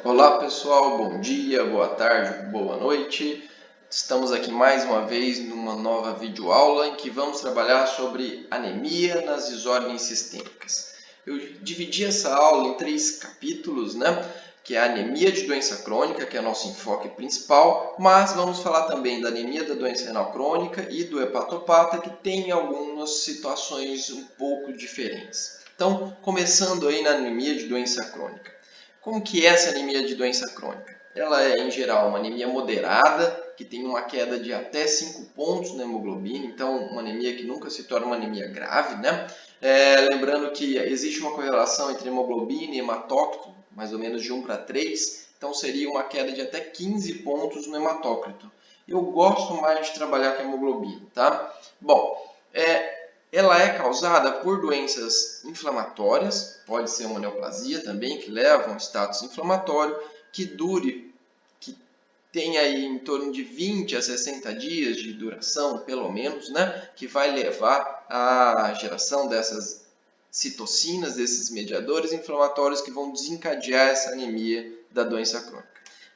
Olá pessoal, bom dia, boa tarde, boa noite. Estamos aqui mais uma vez numa nova videoaula em que vamos trabalhar sobre anemia nas desordens sistêmicas. Eu dividi essa aula em 3 capítulos, que é a anemia de doença crônica, que é nosso enfoque principal, mas vamos falar também da anemia da doença renal crônica e do hepatopata, que tem algumas situações um pouco diferentes. Então, começando aí na anemia de doença crônica. Como que é essa anemia de doença crônica? Ela é, em geral, uma anemia moderada, que tem uma queda de até 5 pontos na hemoglobina, então uma anemia que nunca se torna uma anemia grave, lembrando que existe uma correlação entre hemoglobina e hematócrito, mais ou menos de 1 para 3, então seria uma queda de até 15 pontos no hematócrito. Eu gosto mais de trabalhar com a hemoglobina, tá? Bom, ela é causada por doenças inflamatórias, pode ser uma neoplasia também, que leva a um status inflamatório, que tem aí em torno de 20 a 60 dias de duração, pelo menos, que vai levar à geração dessas citocinas, desses mediadores inflamatórios que vão desencadear essa anemia da doença crônica.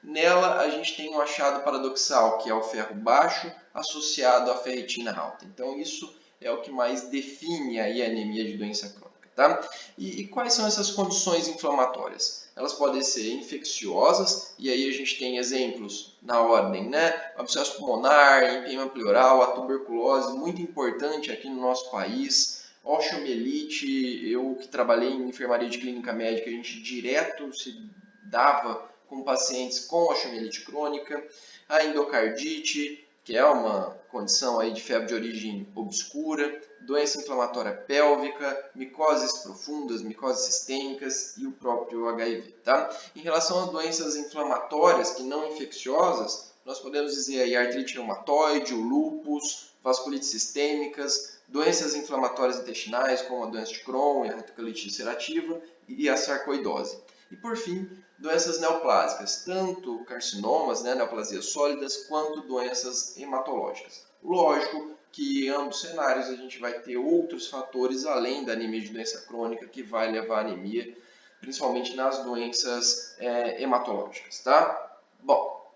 Nela, a gente tem um achado paradoxal, que é o ferro baixo associado à ferritina alta. Então, isso é o que mais define aí a anemia de doença crônica, tá? E quais são essas condições inflamatórias? Elas podem ser infecciosas, e aí a gente tem exemplos na ordem, abscesso pulmonar, empema pleural, a tuberculose, muito importante aqui no nosso país, osteomielite. Eu que trabalhei em enfermaria de clínica médica, a gente direto se dava com pacientes com osteomielite crônica, a endocardite, que é uma condição aí de febre de origem obscura, doença inflamatória pélvica, micoses profundas, micoses sistêmicas e o próprio HIV. Tá? Em relação às doenças inflamatórias que não infecciosas, nós podemos dizer aí artrite reumatoide, o lúpus, vasculites sistêmicas, doenças inflamatórias intestinais como a doença de Crohn, a retocolite ulcerativa e a sarcoidose. E por fim, doenças neoplásicas, tanto carcinomas, neoplasias sólidas, quanto doenças hematológicas. Lógico que em ambos cenários a gente vai ter outros fatores além da anemia de doença crônica que vai levar à anemia, principalmente nas doenças hematológicas, tá? Bom,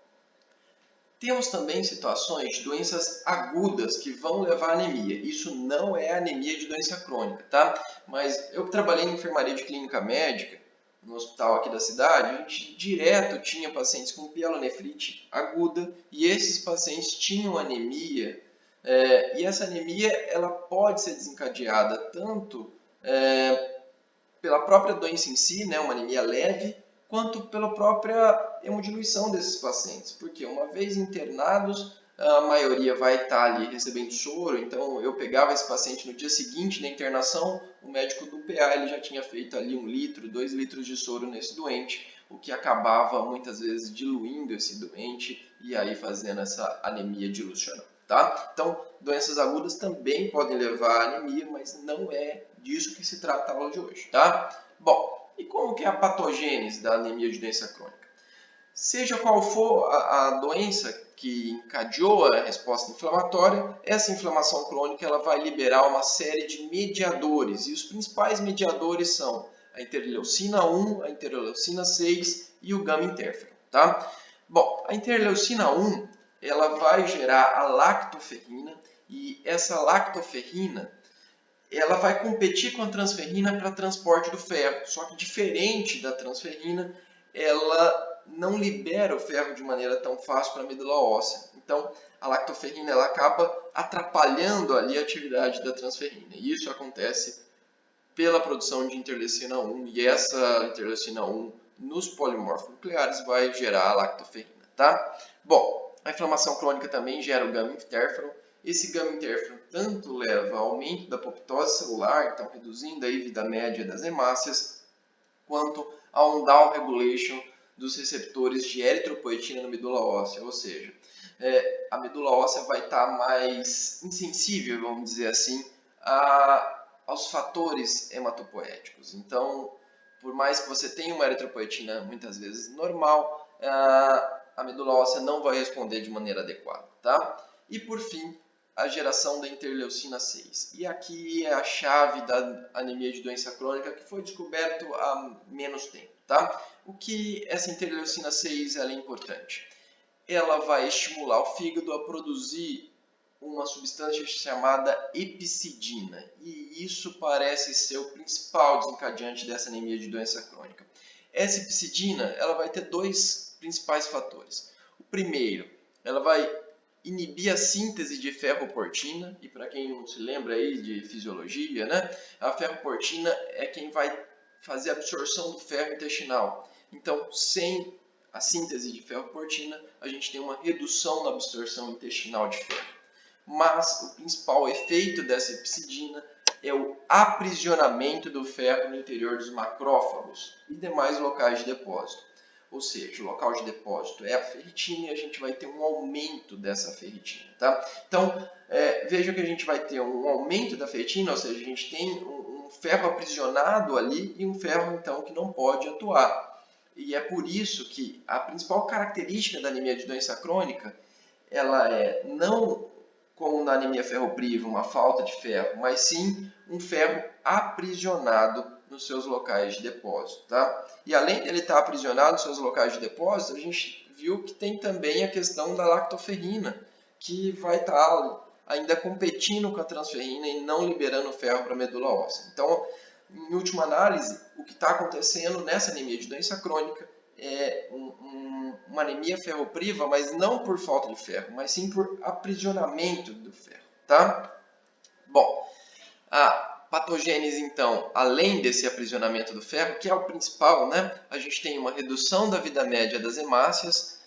temos também situações de doenças agudas que vão levar à anemia. Isso não é anemia de doença crônica, tá? Mas eu trabalhei em enfermaria de clínica médica, no hospital aqui da cidade, a gente direto tinha pacientes com pielonefrite aguda e esses pacientes tinham anemia. E essa anemia ela pode ser desencadeada tanto pela própria doença em si, uma anemia leve, quanto pela própria hemodiluição desses pacientes, porque uma vez internados, a maioria vai estar ali recebendo soro, então eu pegava esse paciente no dia seguinte da internação, o médico do PA ele já tinha feito ali 1 litro, 2 litros de soro nesse doente, o que acabava muitas vezes diluindo esse doente e aí fazendo essa anemia dilucional. Tá? Então, doenças agudas também podem levar à anemia, mas não é disso que se trata a aula de hoje. Tá? Bom, e como que é a patogênese da anemia de doença crônica? Seja qual for a doença que encadeou a resposta inflamatória, essa inflamação crônica ela vai liberar uma série de mediadores, e os principais mediadores são a interleucina 1, a interleucina 6 e o gama-interferon. Tá? Bom, a interleucina 1 ela vai gerar a lactoferrina, e essa lactoferrina ela vai competir com a transferrina para transporte do ferro, só que diferente da transferrina, ela não libera o ferro de maneira tão fácil para a medula óssea. Então, a lactoferrina ela acaba atrapalhando ali a atividade da transferrina. E isso acontece pela produção de interleucina 1, e essa interleucina 1 nos polimorfos nucleares vai gerar a lactoferrina, tá? Bom, a inflamação crônica também gera o gama-interferon. Esse gama-interferon tanto leva ao aumento da apoptose celular, então reduzindo a vida média das hemácias, quanto a um down regulation dos receptores de eritropoetina na medula óssea, ou seja, a medula óssea vai estar mais insensível, vamos dizer assim, aos fatores hematopoéticos. Então, por mais que você tenha uma eritropoetina muitas vezes normal, a medula óssea não vai responder de maneira adequada, tá? E por fim, a geração da interleucina 6. E aqui é a chave da anemia de doença crônica que foi descoberto há menos tempo, tá? O que essa interleucina 6 ela é importante? Ela vai estimular o fígado a produzir uma substância chamada epicidina, e isso parece ser o principal desencadeante dessa anemia de doença crônica. Essa epicidina ela vai ter dois principais fatores. O primeiro, ela vai inibir a síntese de ferroportina, e para quem não se lembra aí de fisiologia, né, a ferroportina é quem vai fazer a absorção do ferro intestinal. Então, sem a síntese de ferroportina, a gente tem uma redução na absorção intestinal de ferro. Mas o principal efeito dessa epicidina é o aprisionamento do ferro no interior dos macrófagos e demais locais de depósito. Ou seja, o local de depósito é a ferritina e a gente vai ter um aumento dessa ferritina. Tá? Então, veja que a gente vai ter um aumento da ferritina, ou seja, a gente tem um ferro aprisionado ali e um ferro, então, que não pode atuar. E é por isso que a principal característica da anemia de doença crônica, ela é não como na anemia ferropriva, uma falta de ferro, mas sim um ferro aprisionado nos seus locais de depósito. Tá? E além dele estar aprisionado nos seus locais de depósito, a gente viu que tem também a questão da lactoferrina, que vai estar ainda competindo com a transferrina e não liberando ferro para a medula óssea. Então, em última análise, o que está acontecendo nessa anemia de doença crônica é uma anemia ferropriva, mas não por falta de ferro, mas sim por aprisionamento do ferro. Tá? Bom, a patogênese, então, além desse aprisionamento do ferro, que é o principal, né? A gente tem uma redução da vida média das hemácias,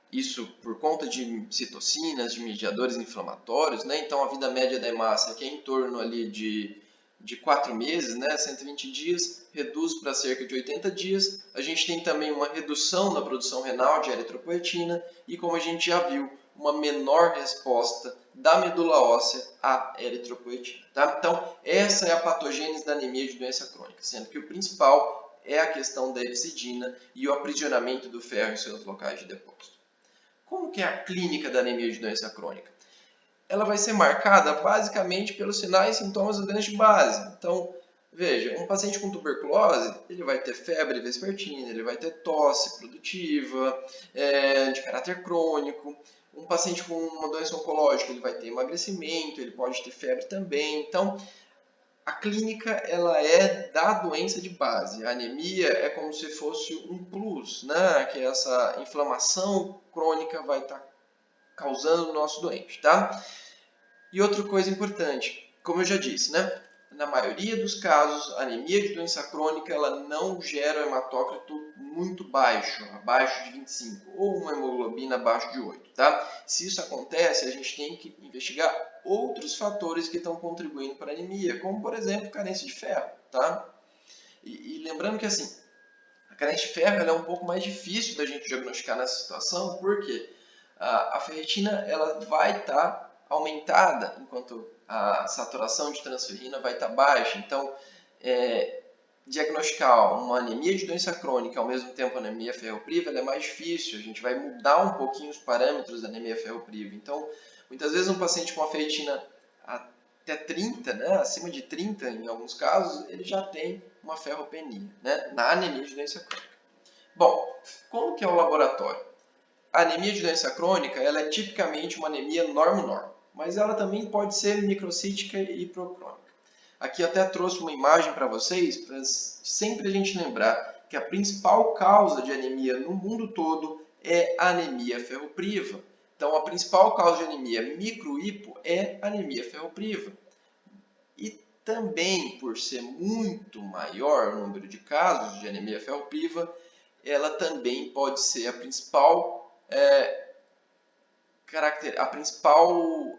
isso por conta de citocinas, de mediadores inflamatórios, né? Então, a vida média da hemácia, que é em torno ali de 4 meses, né, 120 dias, reduz para cerca de 80 dias. A gente tem também uma redução na produção renal de eritropoetina e, como a gente já viu, uma menor resposta da medula óssea à eritropoetina. Tá? Então, essa é a patogênese da anemia de doença crônica, sendo que o principal é a questão da epicidina e o aprisionamento do ferro em seus locais de depósito. Como que é a clínica da anemia de doença crônica? Ela vai ser marcada basicamente pelos sinais e sintomas da doença de base. Então, veja, um paciente com tuberculose, ele vai ter febre vespertina, ele vai ter tosse produtiva, de caráter crônico. Um paciente com uma doença oncológica, ele vai ter emagrecimento, ele pode ter febre também. Então, a clínica ela é da doença de base. A anemia é como se fosse um plus, né? Que essa inflamação crônica vai estar causando no nosso doente, tá? E outra coisa importante, como eu já disse, né? Na maioria dos casos, a anemia de doença crônica ela não gera um hematócrito muito baixo, abaixo de 25, ou uma hemoglobina abaixo de 8, tá? Se isso acontece, a gente tem que investigar outros fatores que estão contribuindo para a anemia, como, por exemplo, carência de ferro, tá? E lembrando que, assim, a carência de ferro ela é um pouco mais difícil da gente diagnosticar nessa situação, porque a ferritina ela vai estar aumentada, enquanto a saturação de transferrina vai estar baixa. Então, diagnosticar uma anemia de doença crônica ao mesmo tempo anemia ferropriva é mais difícil. A gente vai mudar um pouquinho os parâmetros da anemia ferropriva. Então, muitas vezes um paciente com a ferritina até 30, né, acima de 30 em alguns casos, ele já tem uma ferropenia, né, na anemia de doença crônica. Bom, como que é o laboratório? A anemia de doença crônica ela é tipicamente uma anemia normo-norm, mas ela também pode ser microcítica e hipercrônica. Aqui eu até trouxe uma imagem para vocês, para sempre a gente lembrar que a principal causa de anemia no mundo todo é a anemia ferropriva. Então, a principal causa de anemia micro-hipo é a anemia ferropriva. E também, por ser muito maior o número de casos de anemia ferropriva, ela também pode ser a principal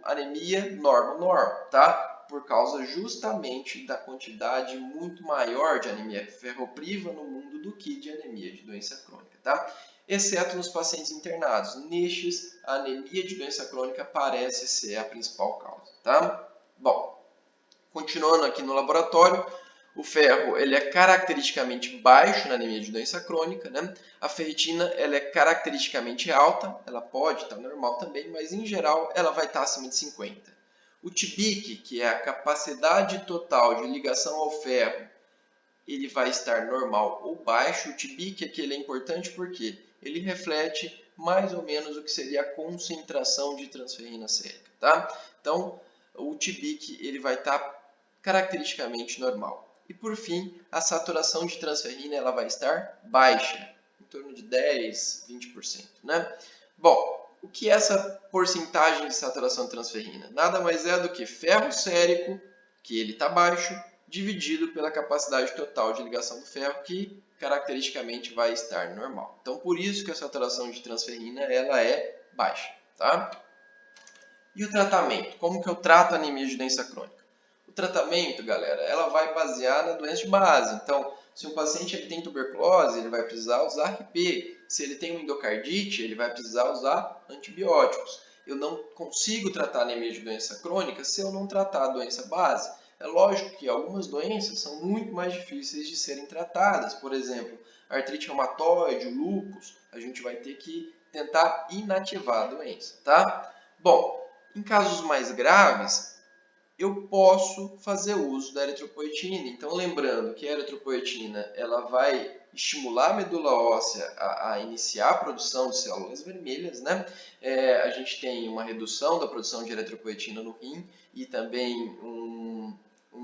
anemia normo-norm, tá? Por causa justamente da quantidade muito maior de anemia ferropriva no mundo do que de anemia de doença crônica, tá? Exceto nos pacientes internados. Nestes, a anemia de doença crônica parece ser a principal causa, tá? Bom, continuando aqui no laboratório, o ferro ele é caracteristicamente baixo na anemia de doença crônica, né? A ferritina ela é caracteristicamente alta, ela pode estar normal também, mas em geral ela vai estar acima de 50. O TBIC, que é a capacidade total de ligação ao ferro ele vai estar normal ou baixo. O TBIC aqui ele é importante porque ele reflete mais ou menos o que seria a concentração de transferrina sérica, tá? Então, o TBIC ele vai estar caracteristicamente normal. E por fim, a saturação de transferrina ela vai estar baixa, em torno de 10, 20%, né? Bom, o que é essa porcentagem de saturação de transferrina? Nada mais é do que ferro sérico, que ele está baixo, dividido pela capacidade total de ligação do ferro, que caracteristicamente vai estar normal. Então, por isso que a saturação de transferrina ela é baixa, tá? E o tratamento? Como que eu trato a anemia de doença crônica? O tratamento, galera, ela vai basear na doença de base. Então, se um paciente ele tem tuberculose, ele vai precisar usar RP. Se ele tem uma endocardite, ele vai precisar usar antibióticos. Eu não consigo tratar a anemia de doença crônica se eu não tratar a doença base. É lógico que algumas doenças são muito mais difíceis de serem tratadas. Por exemplo, a artrite reumatoide, o lúpus, a gente vai ter que tentar inativar a doença, tá? Bom, em casos mais graves, eu posso fazer uso da eritropoetina. Então, lembrando que a eritropoetina ela vai estimular a medula óssea a iniciar a produção de células vermelhas, né? A gente tem uma redução da produção de eritropoetina no rim e também um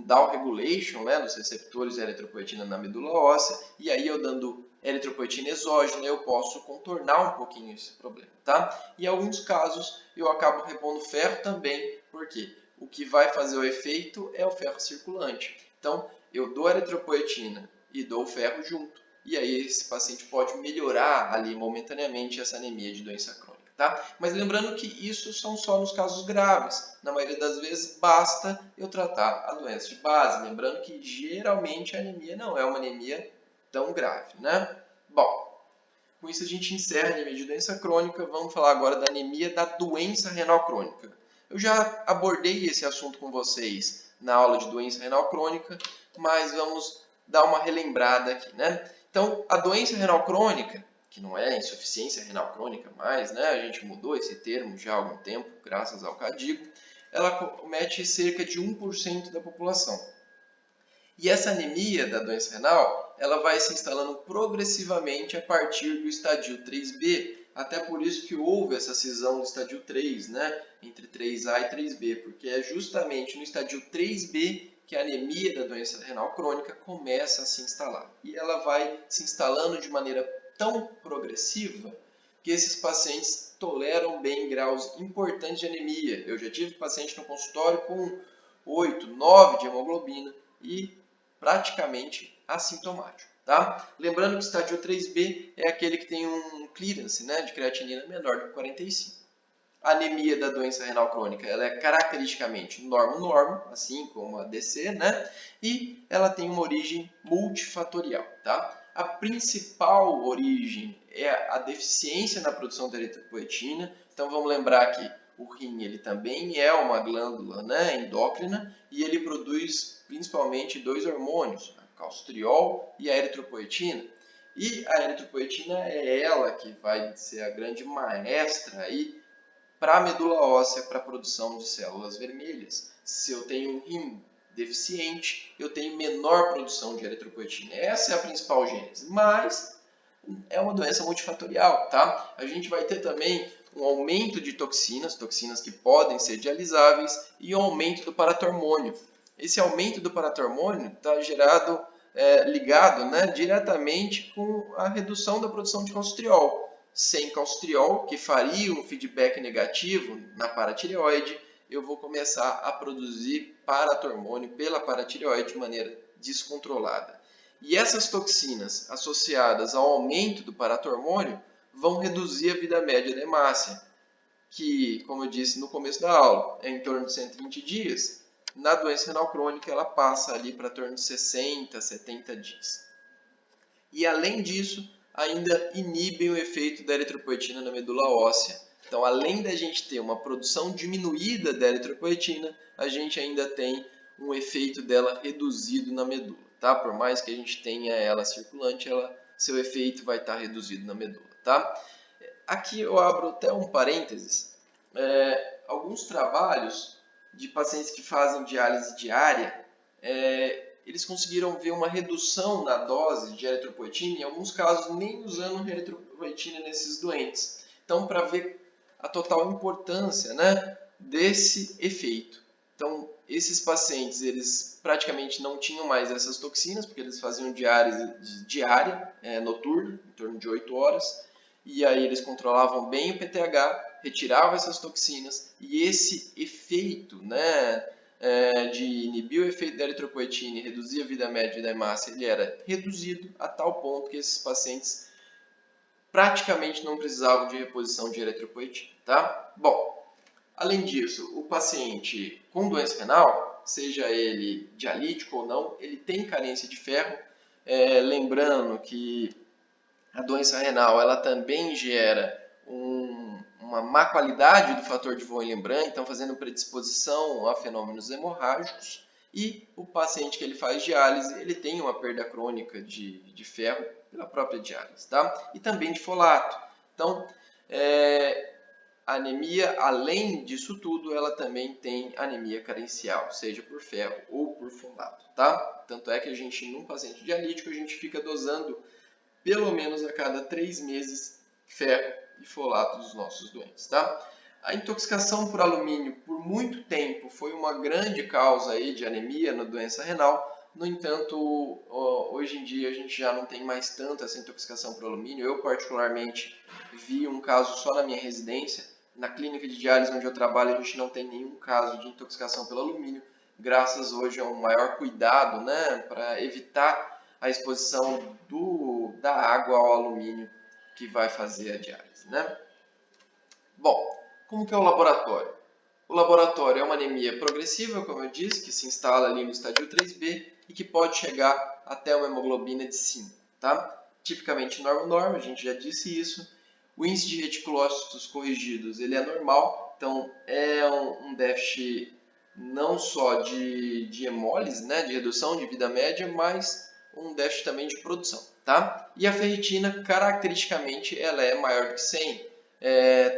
down regulation, né, dos receptores de eritropoetina na medula óssea. E aí, eu dando eritropoetina exógena, eu posso contornar um pouquinho esse problema, tá? Em alguns casos, eu acabo repondo ferro também, porque o que vai fazer o efeito é o ferro circulante. Então, eu dou eritropoetina e dou o ferro junto. E aí, esse paciente pode melhorar ali momentaneamente essa anemia de doença crônica, tá? Mas lembrando que isso são só nos casos graves. Na maioria das vezes, basta eu tratar a doença de base. Lembrando que, geralmente, a anemia não é uma anemia tão grave, né? Bom, com isso a gente encerra a anemia de doença crônica. Vamos falar agora da anemia da doença renal crônica. Eu já abordei esse assunto com vocês na aula de doença renal crônica, mas vamos dar uma relembrada aqui, né? Então, a doença renal crônica, que não é insuficiência renal crônica mais, né? A gente mudou esse termo já há algum tempo, graças ao KDIGO, ela comete cerca de 1% da população. E essa anemia da doença renal, ela vai se instalando progressivamente a partir do estadio 3B, até por isso que houve essa cisão do estadio 3, né, entre 3A e 3B, porque é justamente no estadio 3B que a anemia da doença renal crônica começa a se instalar. E ela vai se instalando de maneira tão progressiva que esses pacientes toleram bem graus importantes de anemia. Eu já tive paciente no consultório com 8, 9 de hemoglobina e praticamente assintomático, tá? Lembrando que o estádio 3B é aquele que tem um clearance, né, de creatinina menor do que 45. A anemia da doença renal crônica ela é caracteristicamente normo-normo, assim como a DC, né? E ela tem uma origem multifatorial, tá? A principal origem é a deficiência na produção de eritropoetina. Então vamos lembrar que o rim ele também é uma glândula, né, endócrina e ele produz principalmente dois hormônios, a calcitriol e a eritropoetina. E a eritropoetina é ela que vai ser a grande maestra aí para a medula óssea, para a produção de células vermelhas. Se eu tenho um rim deficiente, eu tenho menor produção de eritropoetina. Essa é a principal gênese, mas é uma doença multifatorial, tá? A gente vai ter também um aumento de toxinas que podem ser dialisáveis, e um aumento do paratormônio. Esse aumento do paratormônio está ligado, né, diretamente com a redução da produção de calcitriol. Sem calcitriol, que faria um feedback negativo na paratireoide, eu vou começar a produzir paratormônio pela paratireoide de maneira descontrolada. E essas toxinas associadas ao aumento do paratormônio vão reduzir a vida média da hemácia, que, como eu disse no começo da aula, é em torno de 120 dias. Na doença renal crônica, ela passa ali para torno de 60, 70 dias. E, além disso, ainda inibem o efeito da eritropoetina na medula óssea. Então, além da gente ter uma produção diminuída da eritropoetina, a gente ainda tem um efeito dela reduzido na medula, tá? Por mais que a gente tenha ela circulante, seu efeito vai estar reduzido na medula, tá? Aqui eu abro até um parênteses. Alguns trabalhos de pacientes que fazem diálise diária eles conseguiram ver uma redução na dose de eritropoetina, em alguns casos nem usando eritropoetina nesses doentes. Então, para ver a total importância, né, desse efeito. Então, esses pacientes, eles praticamente não tinham mais essas toxinas, porque eles faziam diária, noturna, em torno de 8 horas, e aí eles controlavam bem o PTH, retiravam essas toxinas, e esse efeito, né, de inibir o efeito da eritropoetina e reduzir a vida média da hemácia, ele era reduzido a tal ponto que esses pacientes praticamente não precisavam de reposição de eritropoetina, tá? Bom, além disso, o paciente com doença renal, seja ele dialítico ou não, ele tem carência de ferro, lembrando que a doença renal ela também gera uma má qualidade do fator de von Willebrand, então fazendo predisposição a fenômenos hemorrágicos, e o paciente que ele faz diálise, ele tem uma perda crônica de ferro pela própria diálise, tá? E também de folato. Então, a anemia, além disso tudo, ela também tem anemia carencial, seja por ferro ou por folato, tá? Tanto é que a gente, num paciente dialítico, a gente fica dosando pelo menos a cada 3 meses ferro e folato dos nossos doentes, tá? A intoxicação por alumínio por muito tempo foi uma grande causa aí de anemia na doença renal. No entanto, hoje em dia a gente já não tem mais tanto essa intoxicação por alumínio. Eu particularmente vi um caso só na minha residência. Na clínica de diálise onde eu trabalho a gente não tem nenhum caso de intoxicação pelo alumínio, graças hoje a um maior cuidado, né, para evitar a exposição da água ao alumínio que vai fazer a diálise, né? Bom, como que é o laboratório? O laboratório é uma anemia progressiva, como eu disse, que se instala ali no estádio 3B e que pode chegar até uma hemoglobina de 5, tá? Tipicamente norma, a gente já disse isso. O índice de reticulócitos corrigidos, ele é normal, então é um déficit não só de hemólise, né, de redução de vida média, mas um déficit também de produção, tá? E a ferritina, caracteristicamente, ela é maior do que 100.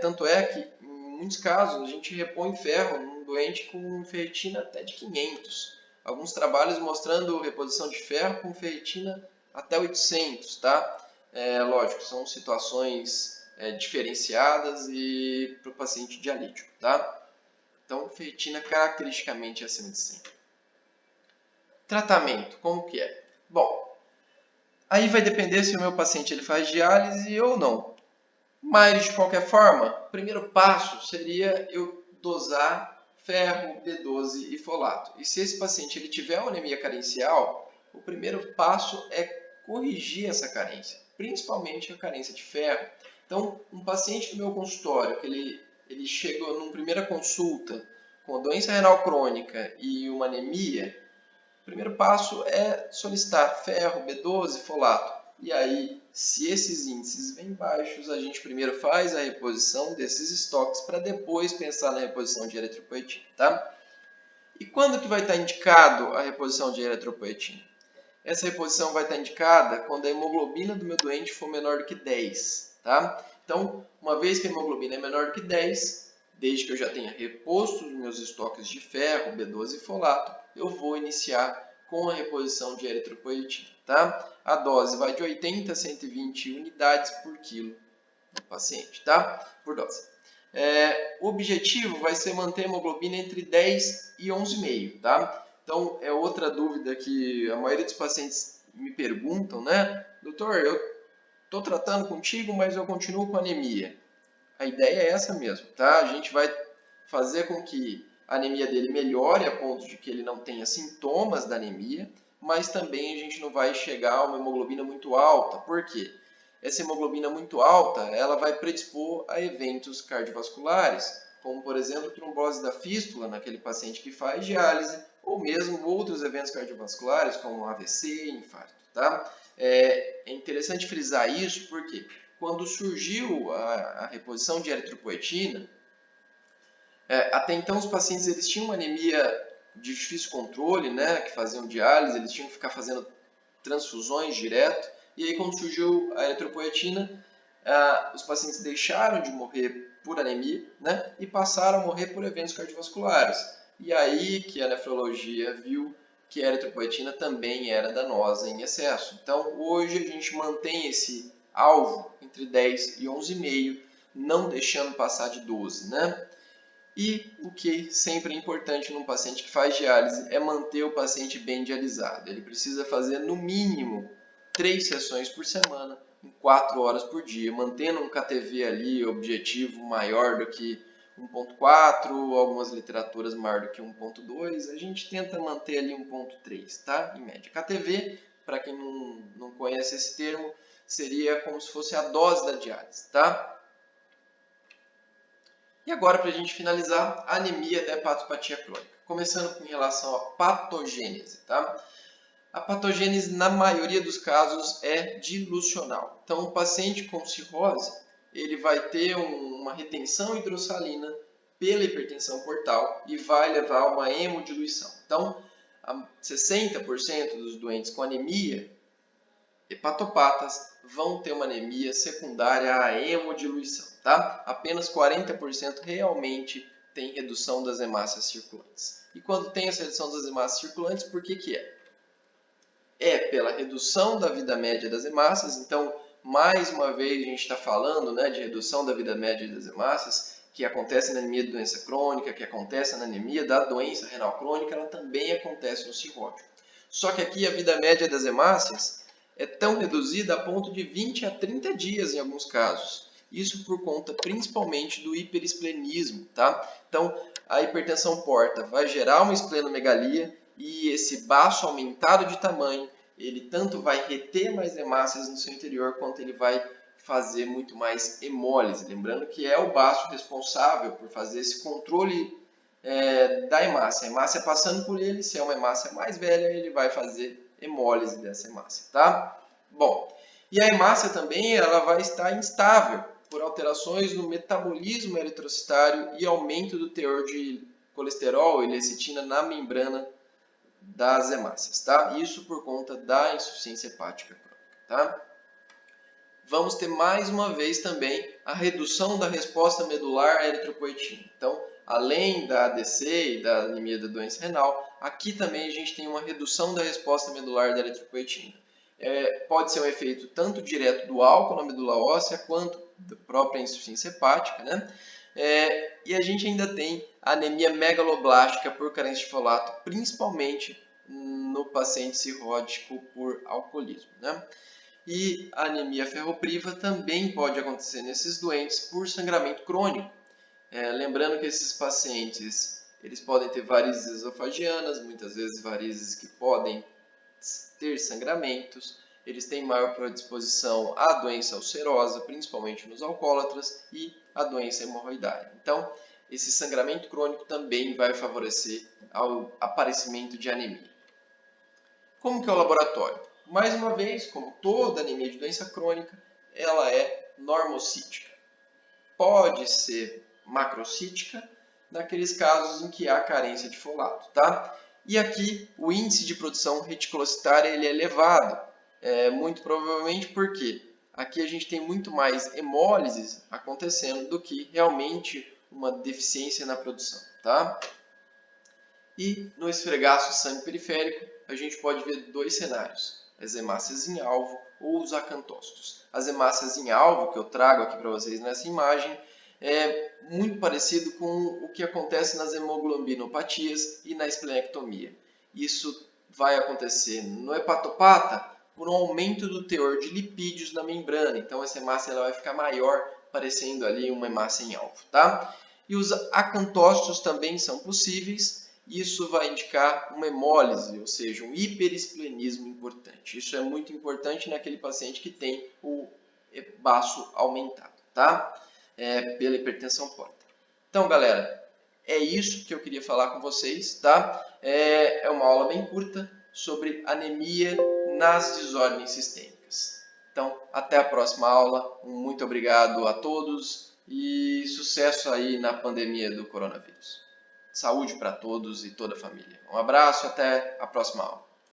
Tanto é que, em muitos casos, a gente repõe ferro num doente com ferritina até de 500. Alguns trabalhos mostrando reposição de ferro com ferritina até 800, tá? Lógico, são situações diferenciadas e para o paciente dialítico, tá? Então, ferritina caracteristicamente acima de 100. Tratamento, como que é? Bom, aí vai depender se o meu paciente ele faz diálise ou não. Mas, de qualquer forma, o primeiro passo seria eu dosar ferro, B12 e folato. E se esse paciente ele tiver uma anemia carencial, o primeiro passo é corrigir essa carência, principalmente a carência de ferro. Então, um paciente do meu consultório, que ele chega numa primeira consulta com doença renal crônica e uma anemia, o primeiro passo é solicitar ferro, B12, folato. E aí, se esses índices vêm baixos, a gente primeiro faz a reposição desses estoques para depois pensar na reposição de eritropoetina, tá? E quando que vai estar indicado a reposição de eritropoetina? Essa reposição vai estar indicada quando a hemoglobina do meu doente for menor do que 10, tá? Então, uma vez que a hemoglobina é menor do que 10, desde que eu já tenha reposto os meus estoques de ferro, B12 e folato, eu vou iniciar com a reposição de eritropoetina, tá? A dose vai de 80 a 120 unidades por quilo do paciente, tá? Por dose. O objetivo vai ser manter a hemoglobina entre 10 e 11,5, tá? Então, é outra dúvida que a maioria dos pacientes me perguntam, né? Doutor, eu estou tratando contigo, mas eu continuo com anemia. A ideia é essa mesmo, tá? A gente vai fazer com que a anemia dele melhore a ponto de que ele não tenha sintomas da anemia, mas também a gente não vai chegar a uma hemoglobina muito alta. Por quê? Essa hemoglobina muito alta, ela vai predispor a eventos cardiovasculares, como por exemplo trombose da fístula naquele paciente que faz diálise, ou mesmo outros eventos cardiovasculares como AVC e infarto, tá? É interessante frisar isso porque quando surgiu a reposição de eritropoetina, até então os pacientes eles tinham uma anemia de difícil controle, né, que faziam diálise, eles tinham que ficar fazendo transfusões direto, e aí quando surgiu a eritropoetina, os pacientes deixaram de morrer por anemia, né, e passaram a morrer por eventos cardiovasculares. E aí que a nefrologia viu que a eritropoetina também era danosa em excesso. Então, hoje a gente mantém esse alvo entre 10 e 11,5, não deixando passar de 12, né? E o que sempre é importante num paciente que faz diálise é manter o paciente bem dialisado. Ele precisa fazer no mínimo 3 sessões por semana, em 4 horas por dia, mantendo um KTV ali objetivo maior do que 1.4, algumas literaturas maior do que 1.2, a gente tenta manter ali 1.3, tá? Em média. KTV, para quem não conhece esse termo, seria como se fosse a dose da diálise, tá? E agora, para a gente finalizar, a anemia da hepatopatia crônica. Começando com relação à patogênese, tá? A patogênese, na maioria dos casos, é dilucional. Então, o paciente com cirrose, ele vai ter uma retenção hidrossalina pela hipertensão portal e vai levar a uma hemodiluição. Então, 60% dos doentes com anemia hepatopatas vão ter uma anemia secundária à hemodiluição, tá? Apenas 40% realmente tem redução das hemácias circulantes. E quando tem essa redução das hemácias circulantes, por que é? É pela redução da vida média das hemácias. Então, mais uma vez, a gente está falando, né, de redução da vida média das hemácias, que acontece na anemia de doença crônica, que acontece na anemia da doença renal crônica, ela também acontece no cirrótico. Só que aqui a vida média das hemácias é tão reduzida a ponto de 20 a 30 dias em alguns casos. Isso por conta principalmente do hiperesplenismo, tá? Então, a hipertensão porta vai gerar uma esplenomegalia e esse baço aumentado de tamanho, ele tanto vai reter mais hemácias no seu interior, quanto ele vai fazer muito mais hemólise. Lembrando que é o baço responsável por fazer esse controle da hemácia. A hemácia passando por ele, se é uma hemácia mais velha, ele vai fazer hemólise dessa hemácia, tá? Bom, e a hemácia também ela vai estar instável por alterações no metabolismo eritrocitário e aumento do teor de colesterol e lecitina na membrana das hemácias, tá? Isso por conta da insuficiência hepática crônica, tá? Vamos ter mais uma vez também a redução da resposta medular à eritropoetina. Então, além da ADC e da anemia da doença renal, aqui também a gente tem uma redução da resposta medular da eritropoetina. Pode ser um efeito tanto direto do álcool na medula óssea, quanto da própria insuficiência hepática, né? E a gente ainda tem a anemia megaloblástica por carência de folato, principalmente no paciente cirrótico por alcoolismo, né? E a anemia ferropriva também pode acontecer nesses doentes por sangramento crônico. Lembrando que esses pacientes eles podem ter varizes esofagianas, muitas vezes varizes que podem ter sangramentos, eles têm maior predisposição à doença ulcerosa, principalmente nos alcoólatras, e à doença hemorroidária. Então, esse sangramento crônico também vai favorecer ao aparecimento de anemia. Como que é o laboratório? Mais uma vez, como toda anemia de doença crônica, ela é normocítica. Pode ser macrocítica naqueles casos em que há carência de folato, tá? E aqui o índice de produção reticulocitária ele é elevado, muito provavelmente porque aqui a gente tem muito mais hemólises acontecendo do que realmente uma deficiência na produção, tá? E no esfregaço sangue periférico, a gente pode ver dois cenários, as hemácias em alvo ou os acantócitos. As hemácias em alvo, que eu trago aqui para vocês nessa imagem, é muito parecido com o que acontece nas hemoglobinopatias e na esplenectomia. Isso vai acontecer no hepatopata por um aumento do teor de lipídios na membrana. Então essa hemácia ela vai ficar maior, parecendo ali uma hemácia em alvo, tá? E os acantócitos também são possíveis. Isso vai indicar uma hemólise, ou seja, um hiperesplenismo importante. Isso é muito importante naquele paciente que tem o baço aumentado, tá? Pela hipertensão porta. Então, galera, é isso que eu queria falar com vocês, tá? É uma aula bem curta sobre anemia nas desordens sistêmicas. Então, até a próxima aula. Muito obrigado a todos e sucesso aí na pandemia do coronavírus. Saúde para todos e toda a família. Um abraço e até a próxima aula.